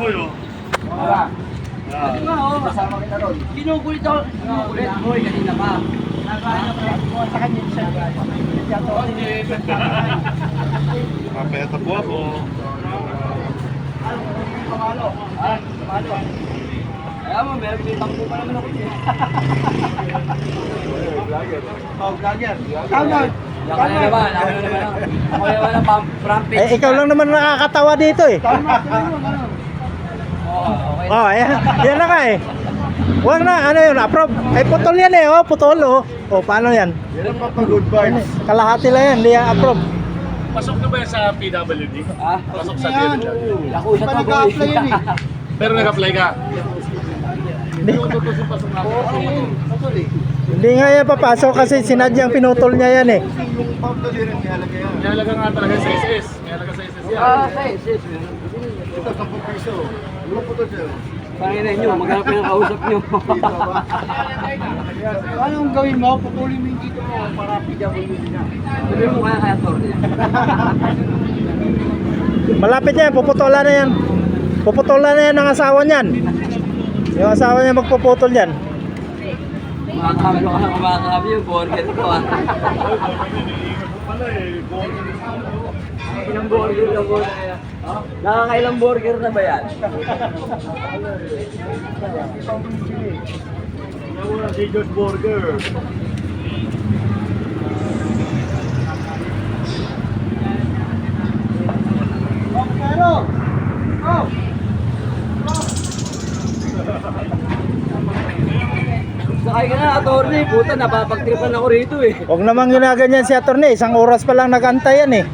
boy, oh. Wala. Ito nga, oh. Kasama kita ron. Kinukulit ako. Kinukulit, boy, kanina pa. Sa kanya siya. Mapeta po ako. Pamalo. Pamalo. Kaya mo, meron din tangko pa naman ako. Oh, vlogger. Tama. Ako na naman. Ako naman ang pang-page. Eh, ikaw lang naman nakakatawa dito eh. Okay. Oh, yan na nga eh. Huwag na, ano yun, approve. Ay, putol yan eh, oh, putol, oh. Oh, paano yan? Yan ang good vibes. Kalahati lang yan, hindi yan approve. Pasok na ba yan sa PWD? Ah, Pasok sa PWD. ako sa Nag-a-apply yan eh. Pero nag-apply ka? Hindi, Pasok na ako. Putol eh. hindi nga yan papasok kasi sinadyang pinutol niya yan eh. Yung pamtol yun, ihalaga yan. May halaga nga talaga sa SS. May halaga sa SS yan. sis. Ito, 10 piso. Ano putol siya? Panginoon nyo, maghanap kayo ng kausap nyo. Anong gawin mo? Putulin mo yung dito mo para PWD na. Sabi mo kaya Tony. Malapit yan, puputolan na yan. Puputolan na yan ang asawa niyan. Yung asawa niya magpuputol yan. Makakablo ka na kumakakabi yung burger ko ah. Ilang burger na po na yan? Nakakailang burger na ba yan? Gigas Burger. Pero! Oh! Sakay ka na, attorney. Puta, napapagtripan ako rito eh. Huwag namang ginaganyan si attorney, isang oras pa lang nag-antay yan eh.